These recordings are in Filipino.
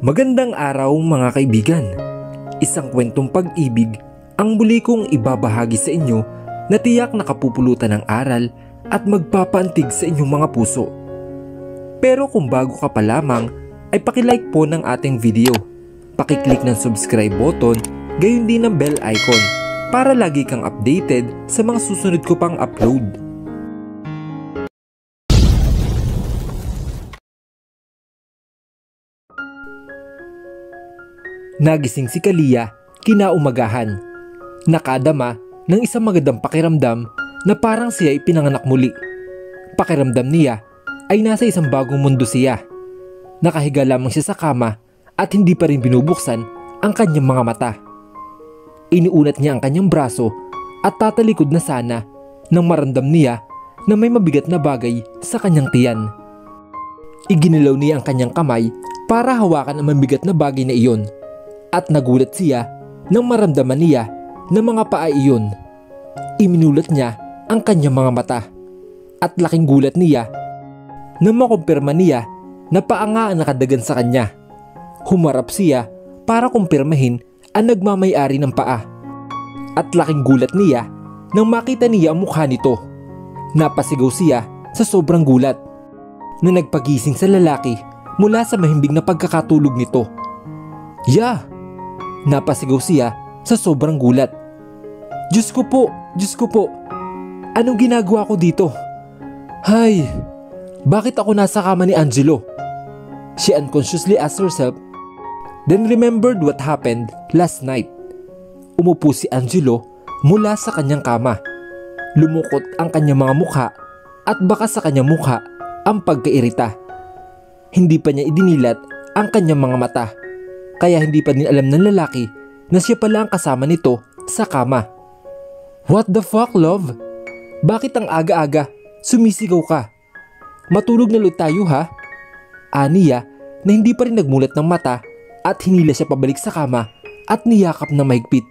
Magandang araw mga kaibigan. Isang kwentong pag-ibig ang muli kong ibabahagi sa inyo na tiyak nakapupulutan ng aral at magpapaantig sa inyong mga puso. Pero kung bago ka pa lamang ay pakilike po ng ating video. Pakiclick ng subscribe button, gayon din ng bell icon para lagi kang updated sa mga susunod ko pang upload. Nagising si Kalia kinaumagahan. Nakadama ng isang magandang pakiramdam na parang siya ay pinanganak muli. Pakiramdam niya ay nasa isang bagong mundo siya. Nakahiga lamang siya sa kama at hindi pa rin binubuksan ang kanyang mga mata. Iniunat niya ang kanyang braso at tatalikod na sana nang maramdam niya na may mabigat na bagay sa kanyang tiyan. Iginilaw niya ang kanyang kamay para hawakan ang mabigat na bagay na iyon. At nagulat siya nang maramdaman niya na mga paa iyon. Iminulat niya ang kanyang mga mata. At laking gulat niya na makumpirma niya na paa nga ang nakadagan sa kanya. Humarap siya para kumpirmahin ang nagmamay-ari ng paa. At laking gulat niya nang makita niya ang mukha nito. Napasigaw siya sa sobrang gulat na nagpagising sa lalaki mula sa mahimbing na pagkakatulog nito. "Yeah!" Napasigaw siya sa sobrang gulat. Diyos ko po! Anong ginagawa ko dito? Hay! Bakit ako nasa kama ni Angelo?" She unconsciously asked herself, then remembered what happened last night. Umupo si Angelo mula sa kanyang kama. Lumukot ang kanyang mga mukha at baka sa kanyang mukha ang pagkairita. Hindi pa niya idinilat ang kanyang mga mata. Kaya hindi pa din alam ng lalaki na siya pala ang kasama nito sa kama. "What the fuck, love? Bakit ang aga-aga? Sumisigaw ka. Matulog na ulit tayo ha?" Aniya na hindi pa rin nagmulat ng mata at hinila siya pabalik sa kama at niyakap na mahigpit.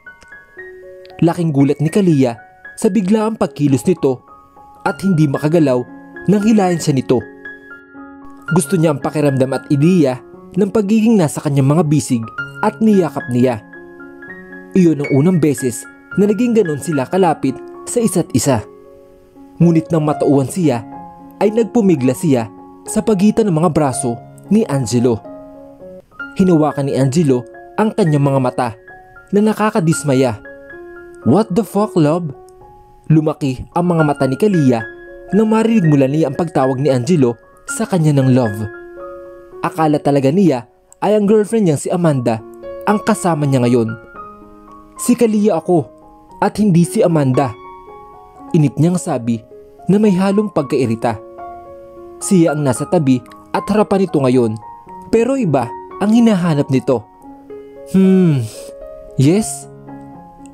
Laking gulat ni Kalia sa biglaang pagkilos nito at hindi makagalaw nang hilahin siya nito. Gusto niya ang pakiramdam at ideya ng pagiging nasa kanyang mga bisig at niyakap niya. Iyon ang unang beses na naging ganon sila kalapit sa isa't isa. Ngunit nang matauhan siya ay nagpumigla siya sa pagitan ng mga braso ni Angelo. Hinawakan ni Angelo ang kanyang mga mata na nakakadismaya. "What the fuck, love?" Lumaki ang mga mata ni Kalia nang marinig mula niya ang pagtawag ni Angelo sa kanya ng love. Akala talaga niya ay ang girlfriend niyang si Amanda ang kasama niya ngayon. "Si Kalia ako at hindi si Amanda," init niyang sabi na may halong pagkairita. Siya ang nasa tabi at harapan nito ngayon, pero iba ang hinahanap nito. Yes?"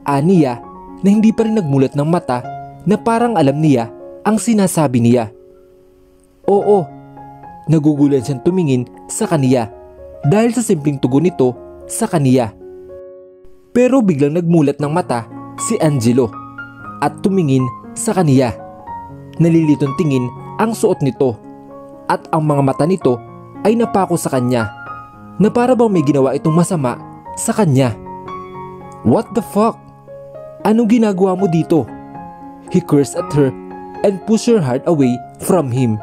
Aniya na hindi pa rin nagmulat ng mata na parang alam niya ang sinasabi niya. "Oo." Nagugulan siyang tumingin sa kaniya dahil sa simpleng tugon nito sa kaniya. Pero biglang nagmulat ng mata si Angelo at tumingin sa kaniya. Nalilitong tingin ang suot nito at ang mga mata nito ay napako sa kanya na para bang may ginawa itong masama sa kanya. "What the fuck? Anong ginagawa mo dito?" He cursed at her and pushed her heart away from him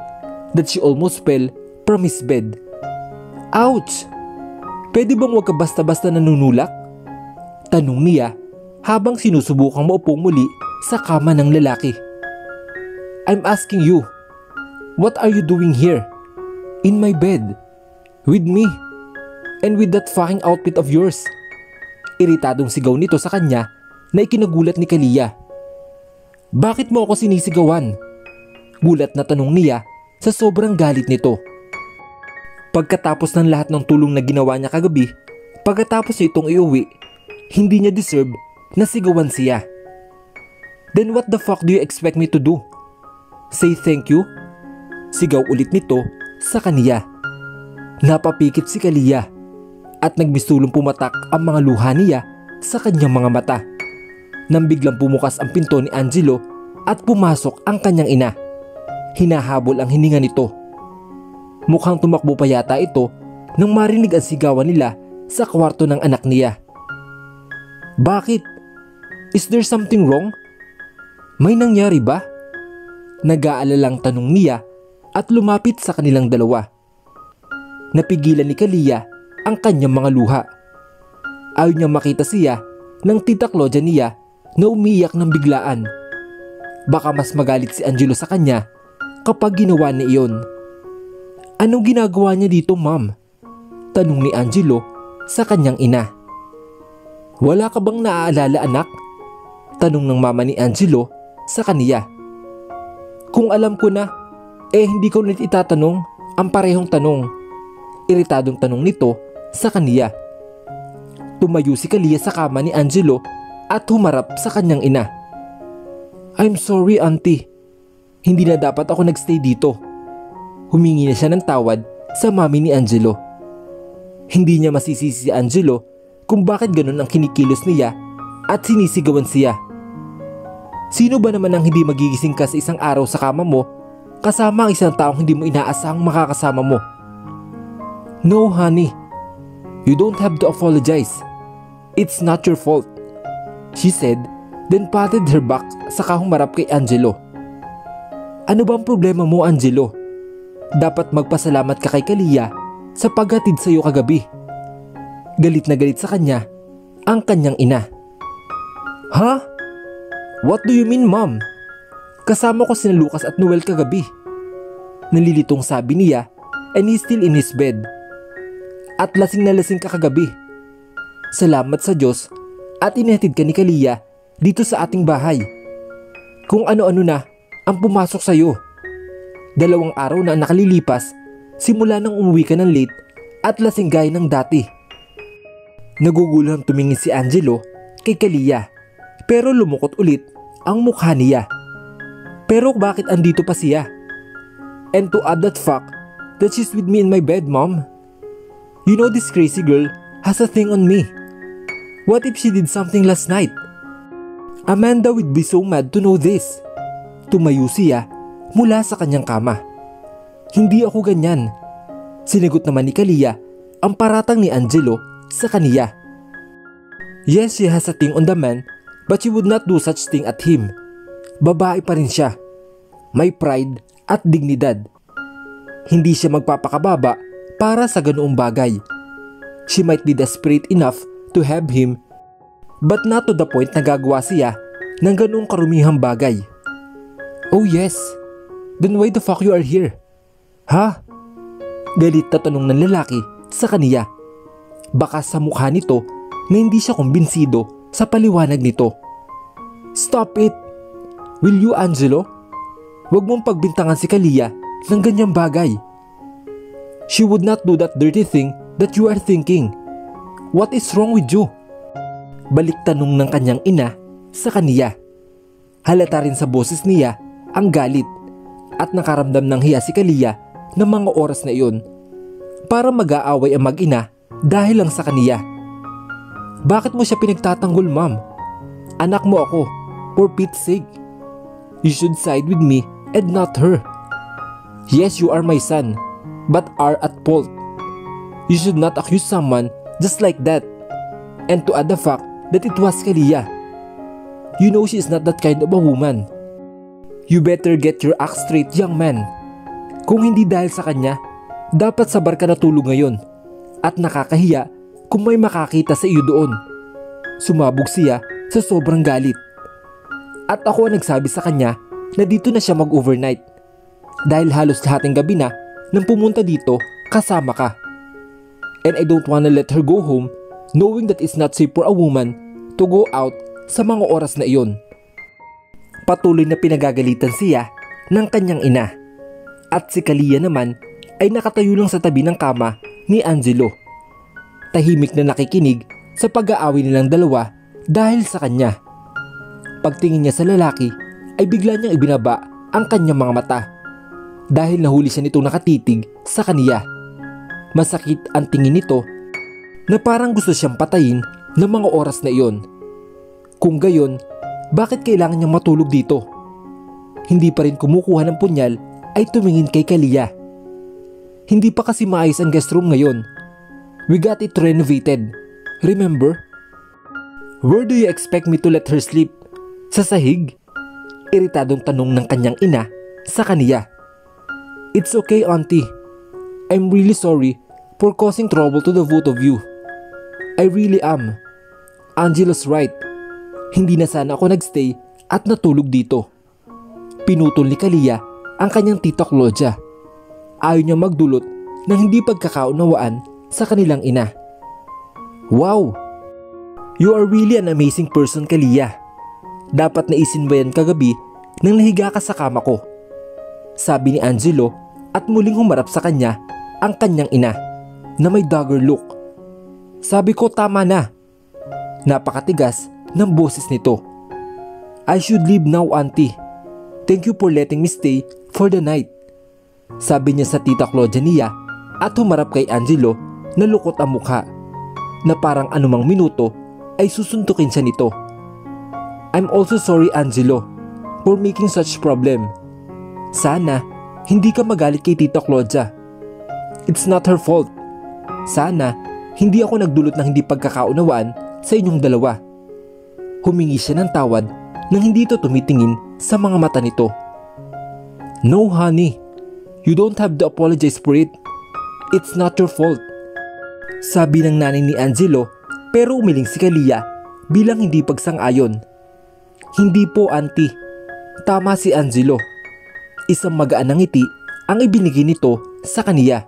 that she almost fell from his bed. "Ouch! Pwede bang wag ka basta-basta nanunulak?" Tanong niya habang sinusubukang maupong muli sa kama ng lalaki. "I'm asking you, what are you doing here? In my bed? With me? And with that fucking outfit of yours?" Iritadong sigaw nito sa kanya na ikinagulat ni Kalia. "Bakit mo ako sinisigawan?" Gulat na tanong niya sa sobrang galit nito. Pagkatapos ng lahat ng tulong na ginawa niya kagabi, pagkatapos niya itong iuwi, hindi niya deserve na sigawan siya. "Then what the fuck do you expect me to do? Say thank you?" Sigaw ulit nito sa kaniya. Napapikit si Kalia at nagmisulong pumatak ang mga luha niya sa kanyang mga mata. Nang biglang pumukas ang pinto ni Angelo at pumasok ang kanyang ina. Hinahabol ang hininga nito. Mukhang tumakbo pa yata ito nang marinig ang sigawan nila sa kwarto ng anak niya. Bakit? Is there something wrong? May nangyari ba? Nag-aalalang tanong niya at lumapit sa kanilang dalawa. Napigilan ni Kalia ang kanyang mga luha. Ayaw niyang makita siya ng tita Claudia niya na umiyak ng biglaan. Baka mas magalit si Angelo sa kanya kapag ginawa niya iyon. Anong ginagawa niya dito, ma'am? Tanong ni Angelo sa kanyang ina. Wala ka bang naaalala, anak? Tanong ng mama ni Angelo sa kaniya. Kung alam ko na, hindi ko ulit itatanong ang parehong tanong. Iritadong tanong nito sa kaniya. Tumayo si Kalia sa kama ni Angelo at humarap sa kanyang ina. I'm sorry, auntie. Hindi na dapat ako nagstay dito. Humingi na siya ng tawad sa mami ni Angelo. Hindi niya masisisi si Angelo kung bakit ganun ang kinikilos niya at sinisigawan siya. Sino ba naman ang hindi magigising ka sa isang araw sa kama mo kasama ang isang taong hindi mo inaasahang makakasama mo? No, honey. You don't have to apologize. It's not your fault, she said, then patted her back saka humarap kay Angelo. Ano bang problema mo, Angelo? Dapat magpasalamat ka kay Kalia sa paghatid sa iyo kagabi. Galit na galit sa kanya ang kanyang ina. Ha? What do you mean, ma'am? Kasama ko sina Lucas at Noel kagabi. Nalilitong sabi niya, and he's still in his bed. At lasing na lasing ka kagabi. Salamat sa Diyos at inihatid ka ni Kalia dito sa ating bahay. Kung ano-ano na ang pumasok sa iyo. 2 araw na nakalilipas simula nang umuwi ka ng late at lasing gaya ng dati. Naguguluhan tumingin si Angelo kay Kalia pero lumukot ulit ang mukha niya. Pero bakit andito pa siya? And to add that fact that she's with me in my bed, mom. You know this crazy girl has a thing on me. What if she did something last night? Amanda would be so mad to know this. Tumayo siya mula sa kanyang kama. Hindi ako ganyan. Sinagot naman ni Kalia ang paratang ni Angelo sa kaniya. Yes, she has a thing on the man, but she would not do such thing at him. Babae pa rin siya. May pride at dignidad. Hindi siya magpapakababa para sa ganoong bagay. She might be desperate enough to have him, but not to the point na gagawa siya ng ganoong karumihang bagay. Oh yes, then why the fuck you are here? Ha? Galit na tanong ng lalaki sa kaniya. Baka sa mukha nito na hindi siya kumbinsido sa paliwanag nito. Stop it! Will you, Angelo? Huwag mong pagbintangan si Kalia ng ganyang bagay. She would not do that dirty thing that you are thinking. What is wrong with you? Balik tanong ng kanyang ina sa kaniya. Halata rin sa boses niya ang galit at nakaramdam ng hiya si Kalia ng mga oras na iyon para mag-aaway ang mag-ina dahil lang sa kaniya. Bakit mo siya pinagtatanggol, ma'am? Anak mo ako, for Pete's sake. You should side with me and not her. Yes, you are my son, but are at fault. You should not accuse someone just like that. And to add the fact that it was Kalia. You know she is not that kind of a woman. You better get your act straight, young man. Kung hindi dahil sa kanya, dapat sa bar ka natulog ngayon. At nakakahiya kung may makakita sa iyo doon. Sumabog siya sa sobrang galit. At ako ang nagsabi sa kanya na dito na siya mag-overnight. Dahil halos lahating gabi na nang pumunta dito kasama ka. And I don't wanna let her go home knowing that it's not safe for a woman to go out sa mga oras na iyon. Patuloy na pinagagalitan siya ng kanyang ina. At si Kalia naman ay nakatayo lang sa tabi ng kama ni Angelo. Tahimik na nakikinig sa pag-aaway nilang dalawa dahil sa kanya. Pagtingin niya sa lalaki ay bigla niyang ibinaba ang kanyang mga mata dahil nahuli siya nitong nakatitig sa kaniya. Masakit ang tingin nito na parang gusto siyang patayin ng mga oras na iyon. Kung gayon, bakit kailangan niyang matulog dito? Hindi pa rin kumukuha ng punyal ay tumingin kay Kalia. Hindi pa kasi maayos ang guest room ngayon We got it renovated. Remember? Where do you expect me to let her sleep? Sa sahig? Iritadong tanong ng kanyang ina sa kaniya. It's okay, auntie. I'm really sorry for causing trouble to the both of you. I really am. Angelo's right. Hindi na sana ako nagstay at natulog dito. Pinutol ni Kalia ang kanyang tita Claudia. Ayaw niya magdulot ng hindi pagkakaunawaan sa kanilang ina. Wow! You are really an amazing person, Kalia. Dapat naisin ba yan kagabi nang nahiga ka sa kama ko? Sabi ni Angelo at muling humarap sa kanya ang kanyang ina na may dagger look. Sabi ko tama na. Napakatigas ng boses nito. I should leave now, auntie. Thank you for letting me stay for the night. Sabi niya sa tita Claudia niya at humarap kay Angelo na lukot ang mukha na parang anumang minuto ay susuntukin siya nito. I'm also sorry, Angelo, for making such problem. Sana hindi ka magalit kay tita Claudia. It's not her fault. Sana hindi ako nagdulot ng hindi pagkakaunawaan sa inyong dalawa. Humingi siya ng tawad nang hindi ito tumitingin sa mga mata nito. No, honey. You don't have to apologize for it. It's not your fault. Sabi ng nanay ni Angelo, pero umiling si Kalia bilang hindi pagsang-ayon. Hindi po, auntie. Tama si Angelo. Isang magaan na ngiti ang ibinigay nito sa kaniya.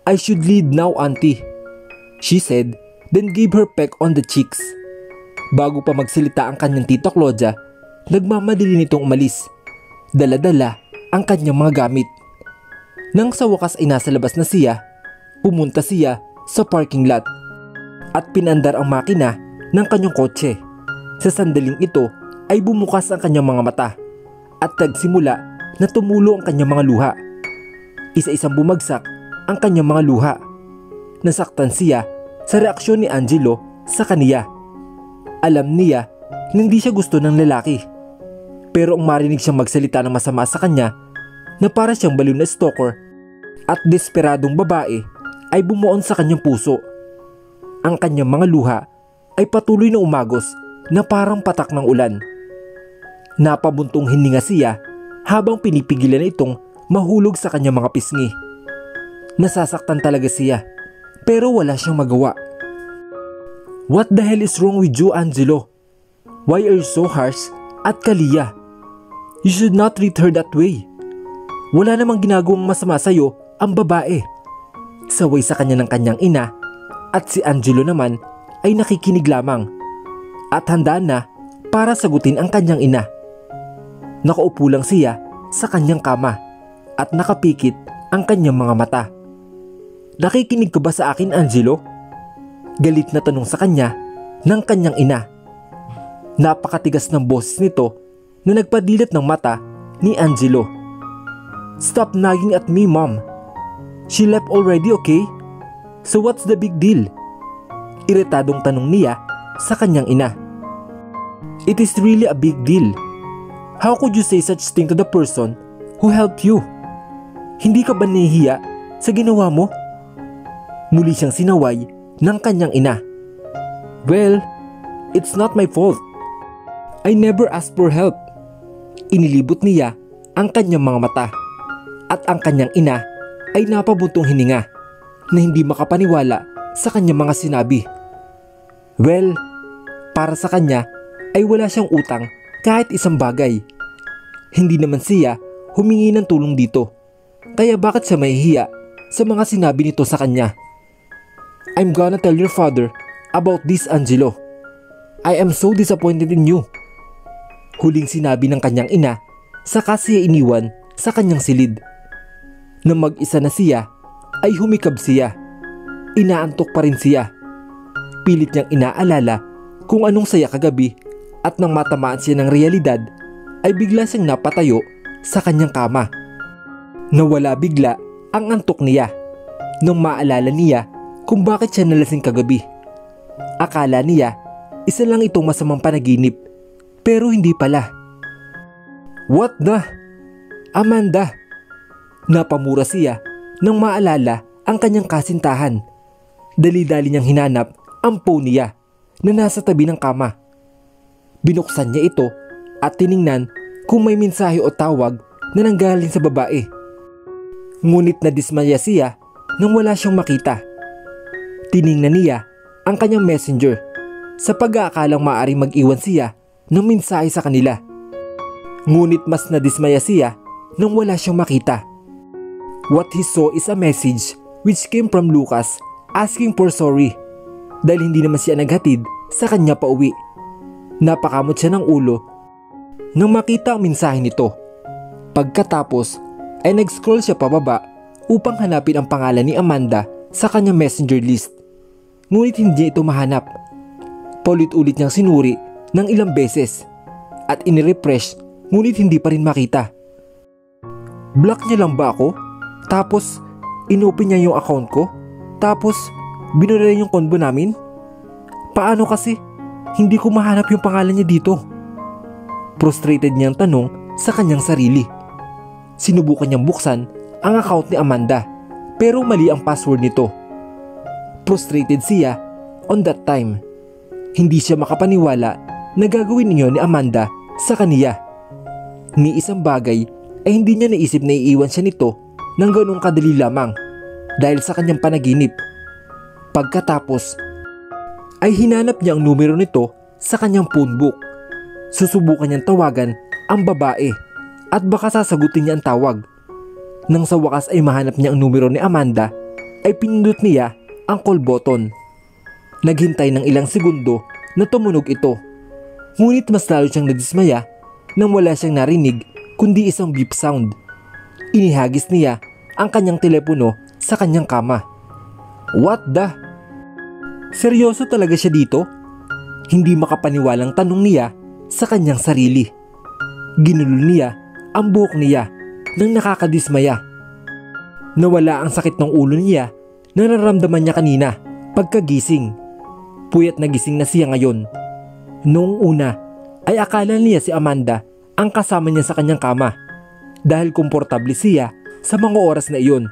I should lead now, auntie, she said, then gave her peck on the cheeks. Bago pa magsalita ang kanyang tita Claudia, nagmamadali nitong umalis. Dala-dala ang kanyang mga gamit. Nang sa wakas ay nasa labas na siya, pumunta siya sa parking lot at pinandar ang makina ng kanyang kotse. Sa sandaling ito ay bumukas ang kanyang mga mata at nagsimula na tumulo ang kanyang mga luha. Isa-isang bumagsak ang kanyang mga luha. Nasaktan siya sa reaksyon ni Angelo sa kaniya. Alam niya na hindi siya gusto ng lalaki. Pero ang marinig siyang magsalita ng masama sa kanya na para siyang baliw na stalker at desperadong babae ay bumuon sa kanyang puso. Ang kanyang mga luha ay patuloy na umagos na parang patak ng ulan. Napabuntong hininga siya habang pinipigilan na itong mahulog sa kanyang mga pisngi. Nasasaktan talaga siya pero wala siyang magawa. What the hell is wrong with you, Angelo? Why are you so harsh at Kalia? You should not treat her that way. Wala namang ginagawang masama sa'yo ang babae. Saway sa kanya ng kanyang ina at si Angelo naman ay nakikinig lamang at handa na para sagutin ang kanyang ina. Nakaupo lang siya sa kanyang kama at nakapikit ang kanyang mga mata. Nakikinig ka ba sa akin, Angelo? Galit na tanong sa kanya ng kanyang ina. Napakatigas ng boses nito na nagpadilat ng mata ni Angelo. Stop nagging at me, mom. She left already, okay? So what's the big deal? Iritadong tanong niya sa kanyang ina. It is really a big deal. How could you say such thing to the person who helped you? Hindi ka ba nahihiya sa ginawa mo? Muli siyang sinaway ng kanyang ina. Well, it's not my fault. I never asked for help. Inilibot niya ang kanyang mga mata at ang kanyang ina ay napabuntong hininga na hindi makapaniwala sa kanyang mga sinabi. Well, para sa kanya ay wala siyang utang kahit isang bagay. Hindi naman siya humingi ng tulong dito. Kaya bakit siya mahihiya sa mga sinabi nito sa kanya? I'm gonna tell your father about this, Angelo. I am so disappointed in you. Huling sinabi ng kanyang ina saka siya iniwan sa kanyang silid. Nang mag-isa na siya ay humikab siya. Inaantok pa rin siya. Pilit niyang inaalala kung anong saya kagabi at nang matamaan siya ng realidad ay bigla siyang napatayo sa kanyang kama. Nawala bigla ang antok niya nang maalala niya kung bakit siya nalasing kagabi. Akala niya isa lang itong masamang panaginip pero hindi pala. What the? Amanda! Napamura siya nang maalala ang kanyang kasintahan. Dali-dali niyang hinanap ang phone niya na nasa tabi ng kama. Binuksan niya ito at tiningnan kung may mensahe o tawag na nanggaling sa babae. Ngunit nadismaya siya nang wala siyang makita. Tiningnan niya ang kanyang messenger sa pag-aakalang maaaring mag-iwan siya ng mensahe sa kanila. Ngunit mas nadismaya siya nang wala siyang makita. What he saw is a message which came from Lucas asking for sorry dahil hindi naman siya naghatid sa kanya pa uwi. Napakamot siya ng ulo nang makita ang mensahe nito. Pagkatapos ay nag-scroll siya pababa upang hanapin ang pangalan ni Amanda sa kanyang messenger list. Ngunit hindi ito mahanap. Paulit-ulit niyang sinuri ng ilang beses at inirefresh ngunit hindi pa rin makita. Block niya lang ba ako? Tapos inopen niya yung account ko? Tapos binura yung convo namin? Paano kasi? Hindi ko mahanap yung pangalan niya dito. Frustrated niyang tanong sa kanyang sarili. Sinubukan niyang buksan ang account ni Amanda pero mali ang password nito. Frustrated siya on that time. Hindi siya makapaniwala na gagawin niyo ni Amanda sa kaniya. Ni isang bagay ay hindi niya naisip na iiwan siya nito ng ganong kadali lamang dahil sa kanyang panaginip. Pagkatapos ay hinanap niya ang numero nito sa kanyang phone book. Susubukan niyang tawagan ang babae at baka sasagutin niya ang tawag. Nang sa wakas ay mahanap niya ang numero ni Amanda ay pinindot niya ang call button. Naghintay ng ilang segundo na tumunog ito. Ngunit mas lalo siyang nadismaya nang wala siyang narinig kundi isang beep sound. Inihagis niya ang kanyang telepono sa kanyang kama. What the? Seryoso talaga siya dito? Hindi makapaniwalang tanong niya sa kanyang sarili. Ginulo niya ang buhok niya nang nakakadismaya. Nawala ang sakit ng ulo niya na nararamdaman niya kanina pagkagising. Puyat na gising na siya ngayon. Noong una ay akala niya si Amanda ang kasama niya sa kanyang kama dahil komportable siya sa mga oras na iyon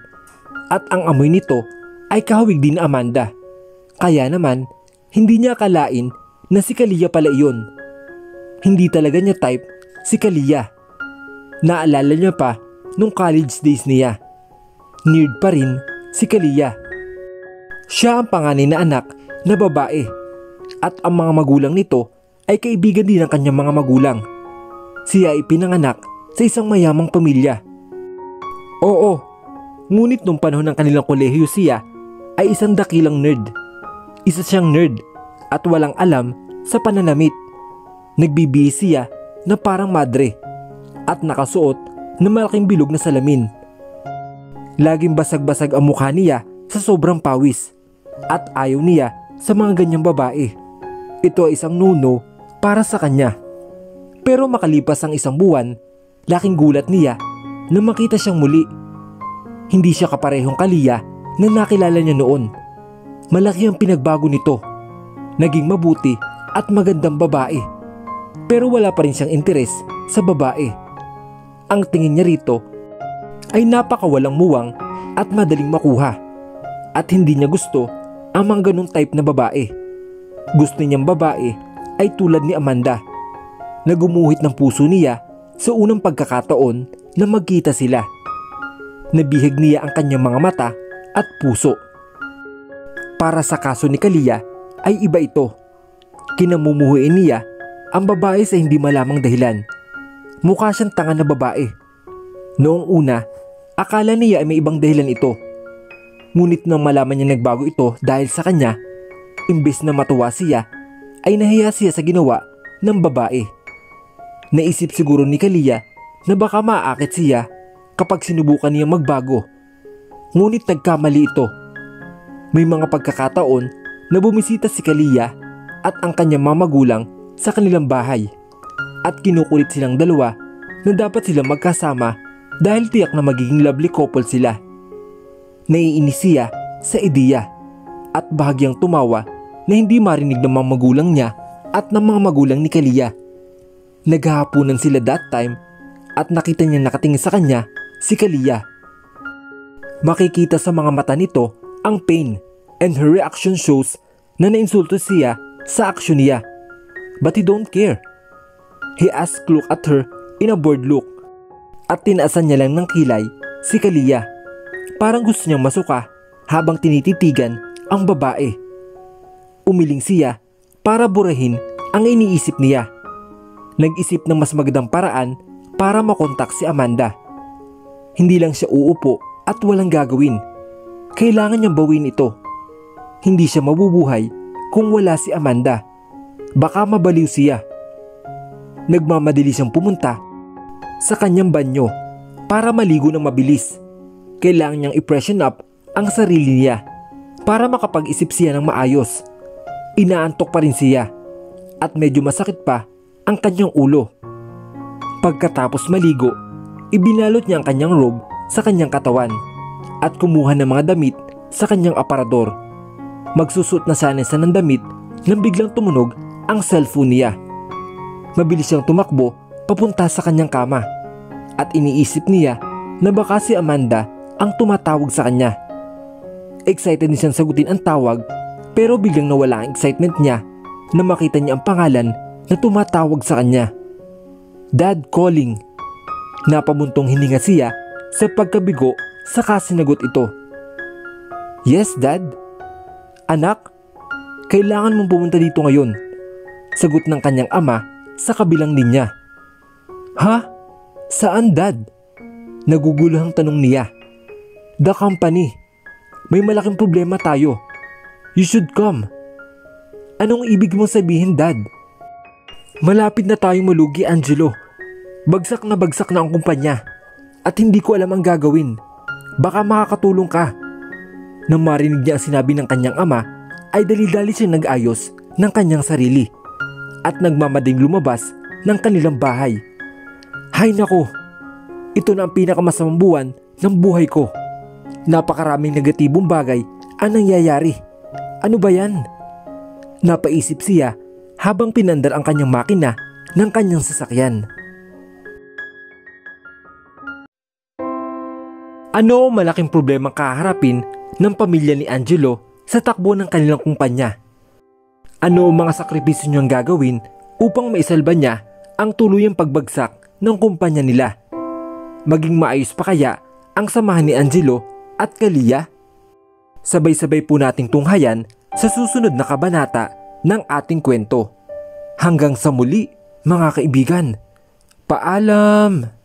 at ang amoy nito ay kahawig din ni Amanda. Kaya naman hindi niya akalain na si Kalia pala iyon. Hindi talaga niya type si Kalia. Naalala niya pa nung college days niya. Nerd pa rin si Kalia. Siya ang panganay na anak na babae at ang mga magulang nito ay kaibigan din ng kanyang mga magulang. Siya ay pinanganak sa isang mayamang pamilya. Oo, ngunit nung panahon ng kanilang kolehiyo siya ay isang dakilang nerd. Isa siyang nerd at walang alam sa pananamit. Nagbibihis siya na parang madre at nakasuot ng malaking bilog na salamin. Laging basag-basag ang mukha niya sa sobrang pawis at ayaw niya sa mga ganyang babae. Ito ay isang no-no para sa kanya. Pero makalipas ang isang buwan, laking gulat niya na makita siyang muli. Hindi siya kaparehong Kalia na nakilala niya noon. Malaki ang pinagbago nito. Naging mabuti at magandang babae. Pero wala pa rin siyang interes sa babae. Ang tingin niya rito ay napakawalang muwang at madaling makuha. At hindi niya gusto ang mga ganong type na babae. Gusto niyang babae ay tulad ni Amanda na gumuhit ng puso niya sa unang pagkakataon na magkita sila. Nabihag niya ang kanyang mga mata at puso. Para sa kaso ni Kalia ay iba ito. Kinamumuhuin niya ang babae sa hindi malamang dahilan. Mukha siyang tanga na babae. Noong una, akala niya ay may ibang dahilan ito. Ngunit nang malaman niya nagbago ito dahil sa kanya, imbes na matuwa siya, ay nahiya siya sa ginawa ng babae. Naisip siguro ni Kalia na baka maaakit siya kapag sinubukan niya magbago. Ngunit nagkamali ito. May mga pagkakataon na bumisita si Kalia at ang kanyang mga magulang sa kanilang bahay at kinukulit silang dalawa na dapat silang magkasama dahil tiyak na magiging lovely couple sila. Naiinis siya sa ideya at bahagyang tumawa na hindi marinig ng mga magulang niya at ng mga magulang ni Kalia. Naghahapunan sila that time at nakita niya nakatingin sa kanya si Kalia. Makikita sa mga mata nito ang pain and her reaction shows na nainsulto siya sa aksyon niya. But he don't care. He asked look at her in a bored look at tinaasan niya lang ng kilay si Kalia. Parang gusto niyang masuka habang tinititigan ang babae. Umiling siya para burahin ang iniisip niya. Nag-isip ng mas magandang paraan para makontak si Amanda. Hindi lang siya uupo at walang gagawin. Kailangan niyang bawin ito. Hindi siya mabubuhay kung wala si Amanda. Baka mabaliw siya. Nagmamadali siyang pumunta sa kanyang banyo para maligo ng mabilis. Kailangan niyang i-freshen up ang sarili niya para makapag-isip siya ng maayos. Inaantok pa rin siya at medyo masakit pa ang kanyang ulo. Pagkatapos maligo, ibinalot niya ang kanyang robe sa kanyang katawan at kumuha ng mga damit sa kanyang aparador. Magsusuot na sana siya ng damit nang biglang tumunog ang cellphone niya. Mabilis siyang tumakbo papunta sa kanyang kama at iniisip niya na baka si Amanda ang tumatawag sa kanya. Excited din siyang sagutin ang tawag pero biglang nawala ang excitement niya na makita niya ang pangalan na tumatawag sa kanya. Dad calling. Napabuntong hininga siya sa pagkabigo saka sinagot ito. Yes, Dad. Anak, kailangan mong pumunta dito ngayon. Sagot ng kanyang ama sa kabilang linya. Ha? Saan, Dad? Naguguluhang tanong niya. The company. May malaking problema tayo. You should come. Anong ibig mong sabihin, Dad? Malapit na tayong malugi, Angelo. Bagsak na ang kumpanya at hindi ko alam ang gagawin. Baka makakatulong ka. Nang marinig niya ang sinabi ng kanyang ama, ay dali-dali siyang nag-ayos ng kanyang sarili at nagmamadaling lumabas ng kanilang bahay. Hay nako, ito na ang pinakamasamang buwan ng buhay ko. Napakaraming negatibong bagay ang nangyayari. Ano ba yan? Napaisip siya habang pinandar ang kanyang makina ng kanyang sasakyan. Ano ang malaking problema kaharapin ng pamilya ni Angelo sa takbo ng kanilang kumpanya? Ano ang mga sakripisyo niyang gagawin upang maisalba niya ang tuluyang pagbagsak ng kumpanya nila? Maging maayos pa kaya ang samahan ni Angelo at Kalia? Sabay-sabay po nating tunghayan sa susunod na kabanata ng ating kwento. Hanggang sa muli, mga kaibigan. Paalam!